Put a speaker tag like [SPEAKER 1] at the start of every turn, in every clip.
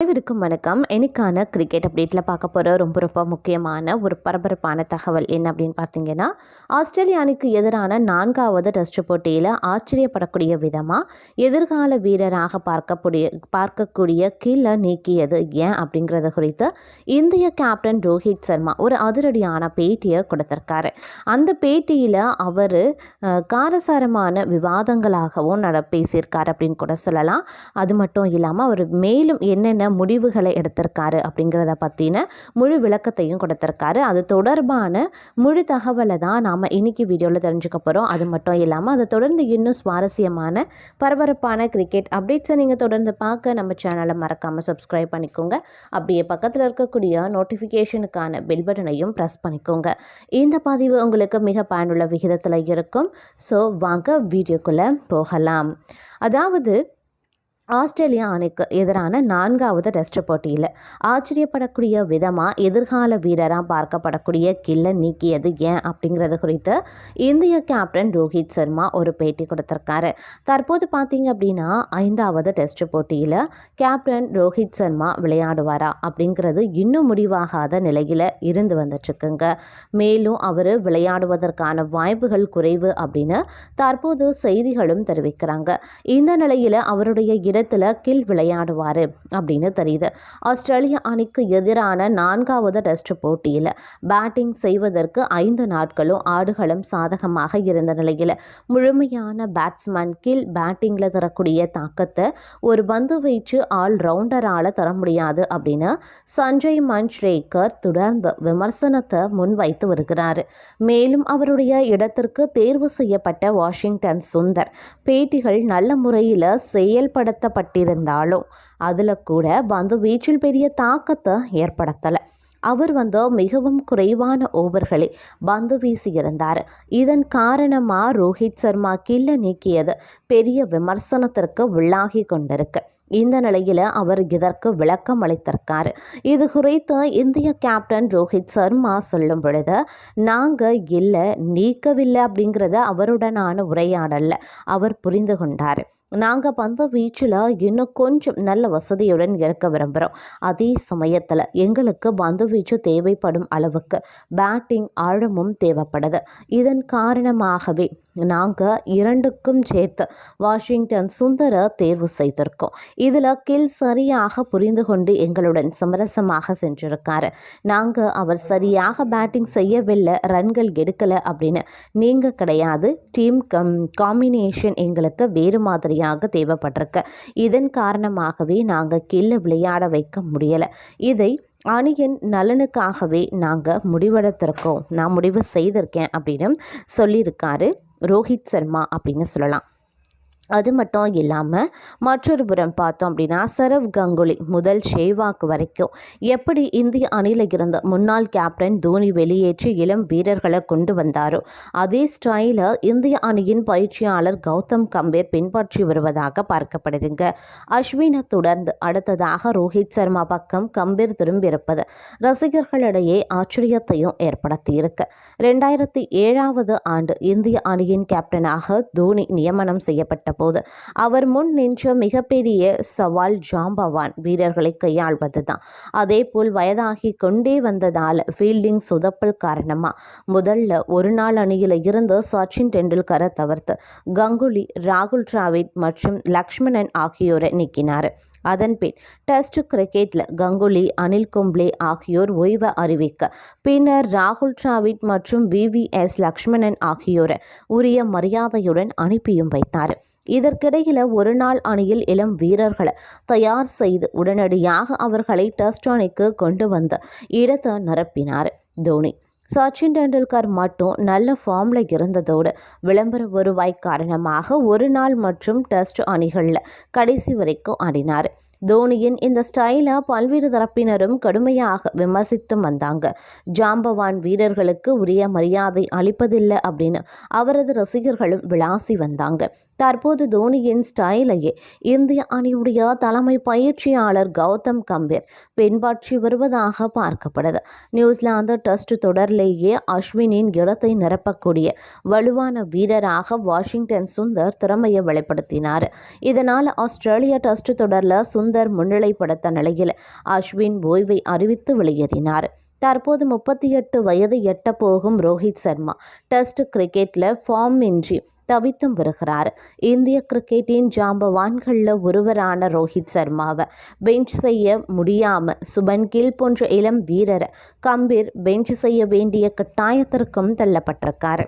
[SPEAKER 1] அனைவருக்கும் வணக்கம். இன்னைக்கான கிரிக்கெட் அப்டேட்டில் பார்க்க போகிற ரொம்ப முக்கியமான ஒரு பரபரப்பான தகவல் என்ன அப்படின்னு பார்த்தீங்கன்னா, ஆஸ்திரேலிய அணிக்கு எதிரான 4வது டெஸ்ட் போட்டியில் ஆச்சரியப்படக்கூடிய விதமாக எதிர்கால வீரராக பார்க்கக்கூடிய கீழே நீக்கியது ஏன் அப்படிங்கிறத குறித்து இந்திய கேப்டன் ரோஹித் சர்மா ஒரு அதிரடியான பேட்டியை கொடுத்திருக்காரு. அந்த பேட்டியில் அவர் காரசாரமான விவாதங்களாகவும் பேசியிருக்காரு அப்படின்னு கூட சொல்லலாம். அது மட்டும் இல்லாமல் அவர் மேலும் என்னென்ன முடிவுகளை எடுத்திருக்காரு அப்படிங்கிறத பற்றின முழு விளக்கத்தையும் கொடுத்திருக்காரு. அது தொடர்பான முழு தகவலை தான் நாம் இன்னைக்கு வீடியோவில் தெரிஞ்சுக்க போகிறோம். அது மட்டும் இல்லாமல் அதை தொடர்ந்து இன்னும் சுவாரஸ்யமான பரபரப்பான கிரிக்கெட் அப்டேட்ஸை நீங்கள் தொடர்ந்து பார்க்க நம்ம சேனலை மறக்காமல் சப்ஸ்கிரைப் பண்ணிக்கோங்க. அப்படியே பக்கத்தில் இருக்கக்கூடிய நோட்டிஃபிகேஷனுக்கான பெல் பட்டனையும் ப்ரெஸ் பண்ணிக்கோங்க. இந்த பதிவு உங்களுக்கு மிக பயனுள்ள விகிதத்தில் இருக்கும். ஸோ வாங்க வீடியோக்குள்ளே போகலாம். அதாவது ஆஸ்திரேலியா அணிக்கு எதிரான 4வது டெஸ்ட் போட்டியில் ஆச்சரியப்படக்கூடிய விதமாக எதிர்கால வீரராக பார்க்கப்படக்கூடிய கில்லை நீக்கியது ஏன் அப்படிங்கிறது குறித்து இந்திய கேப்டன் ரோஹித் சர்மா ஒரு பேட்டி கொடுத்துருக்காரு. தற்போது பார்த்தீங்க அப்படின்னா 5வது டெஸ்ட் போட்டியில் கேப்டன் ரோஹித் சர்மா விளையாடுவாரா அப்படிங்கிறது இன்னும் முடிவாகாத நிலையில் இருந்து வந்துட்டுருக்குங்க. மேலும் அவர் விளையாடுவதற்கான வாய்ப்புகள் குறைவு அப்படின்னு தற்போது செய்திகளும் தெரிவிக்கிறாங்க. இந்த நிலையில் அவருடைய இடத்துல கில் விளையாடுவார் அப்படின்னு தெரியுது. ஆஸ்திரேலிய அணிக்கு எதிரான 4வது டெஸ்ட் போட்டியில் பேட்டிங் செய்வதற்கு 5 நாட்களும் ஆடுகளும் சாதகமாக இருந்த நிலையில் முழுமையான பேட்ஸ்மேன் கில் பேட்டிங்கில் தரக்கூடிய தாக்கத்தை ஒரு பந்து வீச்சு ஆல்ரவுண்டரால் தர முடியாது அப்படின்னு சஞ்சய் மஞ்ச்ரேக்கர் தொடர்ந்து விமர்சனத்தை முன்வைத்து வருகிறார். மேலும் அவருடைய இடத்திற்கு தேர்வு செய்யப்பட்ட வாஷிங்டன் சுந்தர் பேட்டிகள் நல்ல முறையில் செயல்படுத்தப்பட்டிருந்தாலும் அதில் கூட பந்து வீச்சில் பெரிய தாக்கத்தை ஏற்படுத்தலை. அவர் மிகவும் குறைவான ஓவர்களை பந்து வீசியிருந்தார். இதன் காரணமாக ரோஹித் சர்மா கில்லை நீக்கியது பெரிய விமர்சனத்திற்கு உள்ளாகி கொண்டிருக்கு. இந்த நிலையில் அவர் இதற்கு விளக்கம் அளித்திருக்கார். இது குறித்து இந்திய கேப்டன் ரோஹித் சர்மா சொல்லும் பொழுது, நாங்கள் இல்லை நீக்கவில்லை அப்படிங்கிறத அவருடனான உரையாடலில் அவர் புரிந்து கொண்டார். நாங்கள் பந்து வீச்சில் இன்னும் கொஞ்சம் நல்ல வசதியுடன் இருக்க விரும்புகிறோம். அதே சமயத்தில் எங்களுக்கு பந்து வீச்சு தேவைப்படும் அளவுக்கு பேட்டிங் ஆழமும் தேவைப்படுது. இதன் காரணமாகவே நாங்கள் 2க்கும் சேர்த்து வாஷிங்டன் சுந்தரை தேர்வு செய்திருக்கோம். இதில் கில் சரியாக புரிந்து கொண்டு எங்களுடன் சமரசமாக சென்றிருக்காரு. நாங்கள் அவர் சரியாக பேட்டிங் செய்யவில்லை, ரன்கள் எடுக்கலை அப்படின்னு நீங்கள் கிடையாது. டீம் காம்பினேஷன் எங்களுக்கு வேறு மாதிரியாக தேவைப்பட்டிருக்கு. இதன் காரணமாகவே நாங்கள் கில்லை விளையாட வைக்க முடியலை. இதை அணியின் நலனுக்காகவே நாங்கள் முடிவெடுத்திருக்கோம், நான் முடிவு செய்திருக்கேன் அப்படின்னு சொல்லியிருக்காரு ரோஹித் சர்மா அப்படின்னு சொல்லலாம். அது மட்டும் இல்லாமல் மற்றொரு புறம் பார்த்தோம் அப்படின்னா சரவ் கங்குலி முதல் ஷேவாக் வரைக்கும் எப்படி இந்திய அணியில் இருந்த முன்னாள் கேப்டன் தோனி வெளியேற்றி இளம் வீரர்களை கொண்டு வந்தாரோ அதே ஸ்டைலில் இந்திய அணியின் பயிற்சியாளர் கௌதம் கம்பீர் பின்பற்றி வருவதாக பார்க்கப்படுதுங்க. அஸ்வினை தொடர்ந்து அடுத்ததாக ரோஹித் சர்மா பக்கம் கம்பீர் திரும்பியிருப்பது ரசிகர்களிடையே ஆச்சரியத்தையும் ஏற்படுத்தியிருக்கு. 2007 ஆண்டு இந்திய அணியின் கேப்டனாக தோனி நியமனம் செய்யப்பட்ட போது அவர் முன் நின்ற மிகப்பெரிய சவால் ஜாம்பவான் வீரர்களை கையாள்வது தான். அதே போல் வயதாகி கொண்டே வந்ததால் ஃபீல்டிங் சொதப்பல் காரணமாக முதல்ல ஒரு நாள் அணியில் இருந்து சச்சின் டெண்டுல்கரை தவிர்த்து கங்குலி, ராகுல் டிராவிட் மற்றும் லக்ஷ்மணன் ஆகியோரை நீக்கினார். அதன்பின் டெஸ்ட் கிரிக்கெட்டில் கங்குலி, அனில் கும்ப்ளே ஆகியோர் ஓய்வை அறிவிக்க பின்னர் ராகுல் டிராவிட் மற்றும் VVS லக்ஷ்மணன் ஆகியோரை உரிய மரியாதையுடன் அனுப்பியும் வைத்தார். இதற்கிடையில் ஒரு நாள் அணியில் இளம் வீரர்களை தயார் செய்து உடனடியாக அவர்களை டெஸ்ட் அணிக்கு கொண்டு வந்த இடத்தை நிரப்பினார் தோனி. சச்சின் டெண்டுல்கர் மட்டும் நல்ல ஃபார்மில் இருந்ததோடு விளம்பர வருவாய் காரணமாக ஒரு நாள் மற்றும் டெஸ்ட் அணிகளில் கடைசி வரைக்கும் ஆடினார். தோனியின் இந்த ஸ்டைலை பல்வேறு தரப்பினரும் கடுமையாக விமர்சித்து வந்தாங்க. ஜாம்பவான் வீரர்களுக்கு உரிய மரியாதை அளிப்பதில்லை அப்படின்னு அவரது ரசிகர்களும் விளாசி வந்தாங்க. தற்போது தோனியின் ஸ்டைலையே இந்திய அணியுடைய தலைமை பயிற்சியாளர் கௌதம் கம்பீர் பின்பற்றி வருவதாக பார்க்கப்படுது. நியூசிலாந்து டெஸ்ட் தொடரிலேயே அஸ்வினின் இடத்தை நிரப்பக்கூடிய வலுவான வீரராக வாஷிங்டன் சுந்தர் திறமையை வெளிப்படுத்தினார். இதனால் ஆஸ்திரேலிய டெஸ்ட் தொடரில் சுந்தர் முன்னிலைப்படுத்த நிலையில் அஸ்வின் ஓய்வை அறிவித்து வெளியேறினார். தற்போது 38 வயது எட்ட போகும் ரோஹித் சர்மா டெஸ்ட் கிரிக்கெட்டில் ஃபார்ம் இன்றி தவித்தும் வருகிறார். இந்திய கிரிக்கெட்டின் ஜாம்பவான்களில் ஒருவரான ரோஹித் சர்மாவை பெஞ்ச் செய்ய முடியாமல் சுபன் கில் போன்ற இளம் வீரரை கம்பீர் பெஞ்ச் செய்ய வேண்டிய கட்டாயத்திற்கும் தள்ளப்பட்டிருக்கார்.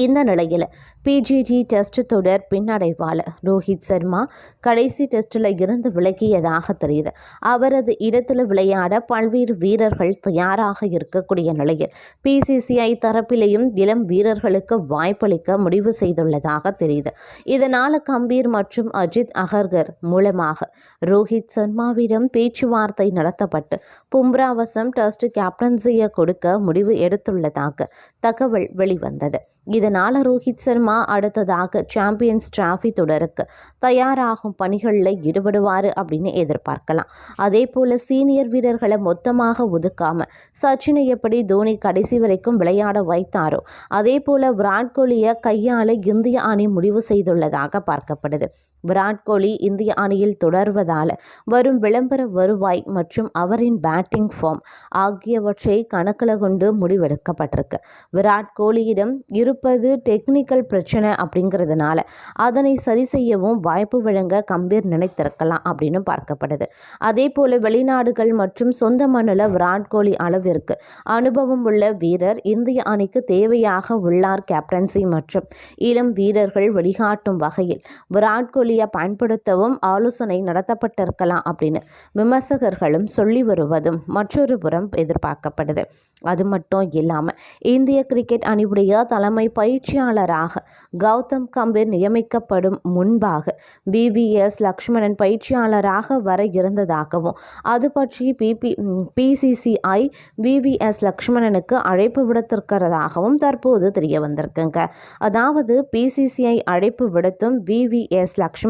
[SPEAKER 1] இந்த நிலையில் பிஜிடி டெஸ்ட் தொடர் பின்னடைவால் ரோஹித் சர்மா கடைசி டெஸ்டில் இருந்து விலகியதாக தெரியுது. அவரது இடத்தில் விளையாட பல்வேறு வீரர்கள் தயாராக இருக்கக்கூடிய நிலையில் பிசிசிஐ தரப்பிலேயும் இளம் வீரர்களுக்கு வாய்ப்பளிக்க முடிவு செய்துள்ளதாக தெரியுது. இதனால் கம்பீர் மற்றும் அஜித் அகர்கர் மூலமாக ரோஹித் சர்மாவிடம் பேச்சுவார்த்தை நடத்தப்பட்டு பும்ராவசம் டெஸ்ட் கேப்டன்சியை கொடுக்க முடிவு எடுத்துள்ளதாக தகவல் வெளிவந்தது. இதனால் ரோஹித் சர்மா அடுத்ததாக சாம்பியன்ஸ் டிராஃபி தொடருக்கு தயாராகும் பணிகளில் ஈடுபடுவார் அப்படின்னு எதிர்பார்க்கலாம். அதே போல் சீனியர் வீரர்களை மொத்தமாக ஒதுக்காமல் சச்சினை எப்படி தோனி கடைசி வரைக்கும் விளையாட வைத்தாரோ அதே போல் விராட் கோலியை கையாள இந்திய அணி முடிவு செய்துள்ளதாக பார்க்கப்படுது. விராட் கோலி இந்திய அணியில் தொடர்வதால் வரும் விளம்பர வருவாய் மற்றும் அவரின் பேட்டிங் ஃபார்ம் ஆகியவற்றை கணக்கில் கொண்டு முடிவெடுக்கப்பட்டிருக்கு. விராட் கோலியிடம் இருப்பது டெக்னிக்கல் பிரச்சனை அப்படிங்கிறதுனால அதனை சரி செய்யவும் வாய்ப்பு வழங்க கம்பீர் நினைத்திருக்கலாம் அப்படின்னு பார்க்கப்படுது. அதே போல வெளிநாடுகள் மற்றும் சொந்த மண்ணில் விராட் கோலி அளவிற்கு அனுபவம் உள்ள வீரர் இந்திய அணிக்கு தேவையாக உள்ளார். கேப்டன்சி மற்றும் இளம் வீரர்கள் வழிகாட்டும் வகையில் விராட் கோலி பயன்படுத்தவும் ஆலோசனை நடத்தப்பட்டிருக்கலாம் அப்படின்னு விமர்சகர்களும் சொல்லி வருவதும் மற்றொரு புறம் எதிர்பார்க்கப்படுது. அது மட்டும் இல்லாமல் இந்திய கிரிக்கெட் அணியுடைய தலைமை பயிற்சியாளராக கௌதம் கம்பீர் நியமிக்கப்படும் முன்பாக விவிஎஸ் லக்ஷ்மணன் பயிற்சியாளராக வர இருந்ததாகவும் அது பற்றி பிசிசிஐ விவிஎஸ் லக்ஷ்மணனுக்கு அழைப்பு விடுத்திருக்கிறதாகவும் தற்போது தெரிய வந்திருக்குங்க. அதாவது பிசிசிஐ அழைப்பு விடுத்தும் விவிஎஸ் லக்ஷ்மணன்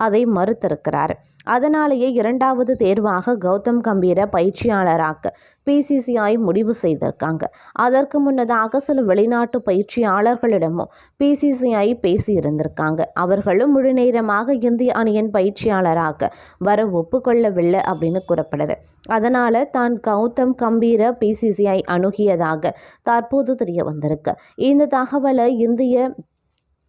[SPEAKER 1] அதை மறுத்திருக்கிறார். அதனாலேயே இரண்டாவது தேர்வாக கௌதம் கம்பீரை பயிற்சியாளராக பிசிசிஐ முடிவு செய்திருக்காங்க. அதற்கு முன்னதாக சில வெளிநாட்டு பயிற்சியாளர்களிடமும் பிசிசிஐ பேசியிருந்திருக்காங்க. அவர்களும் முழு நேரமாக இந்திய அணியின் பயிற்சியாளராக வர ஒப்புக்கொள்ளவில்லை அப்படின்னு கூறப்படுது. அதனால் தான் கௌதம் கம்பீரை பிசிசிஐ அணுகியதாக தற்போது தெரிய வந்திருக்கு. இந்த தகவலை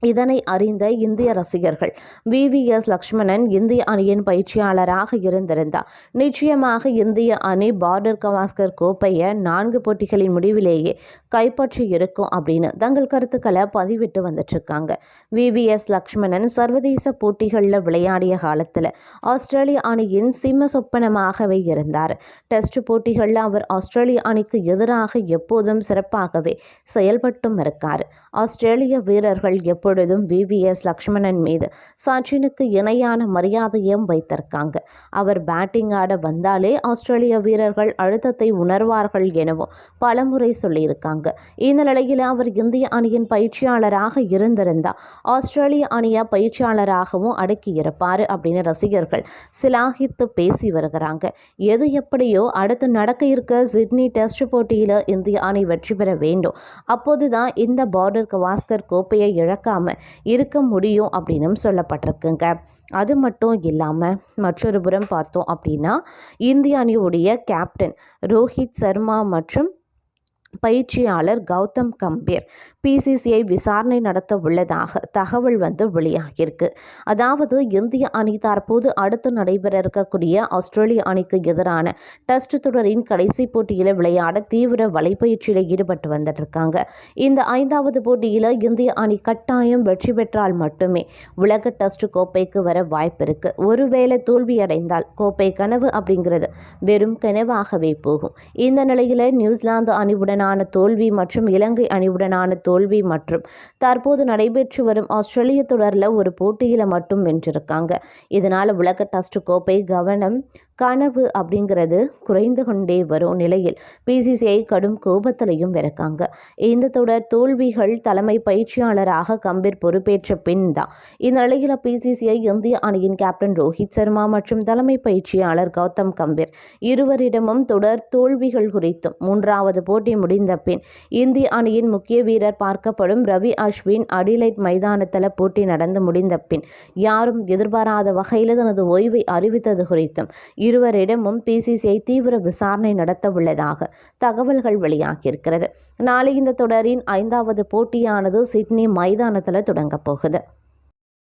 [SPEAKER 1] இதனை அறிந்த இந்திய ரசிகர்கள் விவிஎஸ் லக்ஷ்மணன் இந்திய அணியின் பயிற்சியாளராக இருந்திருந்தார் நிச்சயமாக இந்திய அணி பார்டர் கவாஸ்கர் கோப்பையை 4 போட்டிகளின் முடிவிலேயே கைப்பற்றி இருக்கும் அப்படின்னு தங்கள் கருத்துக்களை பதிவிட்டு வந்துட்டுருக்காங்க. விவிஎஸ் லக்ஷ்மணன் சர்வதேச போட்டிகளில் விளையாடிய காலத்தில் ஆஸ்திரேலிய அணியின் சிம்ம சொப்பனமாகவே இருந்தார். டெஸ்ட் போட்டிகளில் அவர் ஆஸ்திரேலிய அணிக்கு எதிராக எப்போதும் சிறப்பாகவே செயல்பட்டும் இருக்கார். ஆஸ்திரேலிய வீரர்கள் எப்பொழுதும் விவிஎஸ் லக்ஷ்மணன் மீது சச்சினுக்கு இணையான மரியாதையும் வைத்திருக்காங்க. அவர் பேட்டிங் ஆட வந்தாலே ஆஸ்திரேலிய வீரர்கள் அழுத்தத்தை உணர்வார்கள் எனவும் பலமுறை சொல்லியிருக்காங்க. இந்த நிலையில் அவர் இந்திய அணியின் பயிற்சியாளராக இருந்திருந்தால் ஆஸ்திரேலிய அணியை பயிற்சியாளராகவும் அடக்கியிருப்பார் அப்படின்னு ரசிகர்கள் சிலாகித்து பேசி வருகிறாங்க. எது எப்படியோ அடுத்து நடக்க இருக்க சிட்னி டெஸ்ட் போட்டியில் இந்திய அணி வெற்றி பெற வேண்டும். அப்போதுதான் இந்த பார்டர் கவாஸ்கர் கோப்பையை இழக்காம இருக்க முடியும் அப்படின்னு சொல்லப்பட்டிருக்குங்க. அது மட்டும் இல்லாமல் மற்றொரு புறம் பார்த்தோம் அப்படின்னா இந்திய அணியுடைய கேப்டன் ரோஹித் சர்மா மற்றும் பயிற்சியாளர் கௌதம் கம்பீர் பிசிசிஐ விசாரணை நடத்த உள்ளதாக தகவல் வெளியாகியிருக்கு. அதாவது இந்திய அணி தற்போது அடுத்து நடைபெற இருக்கக்கூடிய ஆஸ்திரேலிய அணிக்கு எதிரான டெஸ்ட் தொடரின் கடைசி போட்டியில் விளையாட தீவிர வலைப்பயிற்சியில் ஈடுபட்டு வந்துட்டு இருக்காங்க. இந்த 5வது போட்டியில் இந்திய அணி கட்டாயம் வெற்றி பெற்றால் மட்டுமே உலக டெஸ்ட் கோப்பைக்கு வர வாய்ப்பு இருக்கு. ஒருவேளை தோல்வியடைந்தால் கோப்பை கனவு அப்படிங்கிறது வெறும் கனவாகவே போகும். இந்த நிலையில் நியூசிலாந்து அணிவுடனான தோல்வி மற்றும் இலங்கை அணிவுடனான தோல்வி மற்றும் தற்போது நடைபெற்று வரும் ஆஸ்திரேலிய தொடரில் ஒரு போட்டியில் மட்டும் வென்றிருக்காங்க. இதனால் உலக டெஸ்ட் கோப்பை கவனம் கனவு அப்படிங்கிறது குறைந்து கொண்டே வரும் நிலையில் பிசிசிஐ கடும் கோபத்திலையும் இருக்காங்க. இந்த தொடர் தோல்விகள் தலைமை பயிற்சியாளராக கம்பீர் பொறுப்பேற்ற பின் தான். இந்த நிலையில் பிசிசிஐ இந்திய அணியின் கேப்டன் ரோஹித் சர்மா மற்றும் தலைமை பயிற்சியாளர் கௌதம் கம்பீர் இருவரிடமும் தொடர் தோல்விகள் குறித்தும் 3வது போட்டி முடிந்த பின் இந்திய அணியின் முக்கிய வீரர் பார்க்கப்படும் ரவி அஸ்வின் அடிலைட் மைதானத்தில் போட்டி நடந்து முடிந்த பின் யாரும் எதிர்பாராத வகையில் தனது ஓய்வை அறிவித்தது குறித்தும் இருவரிடமும் பிசிசிஐ தீவிர விசாரணை நடத்த உள்ளதாக தகவல்கள் வெளியாகியிருக்கிறது. நாளை இந்த தொடரின் 5வது போட்டியானது சிட்னி மைதானத்தில் தொடங்க போகுது.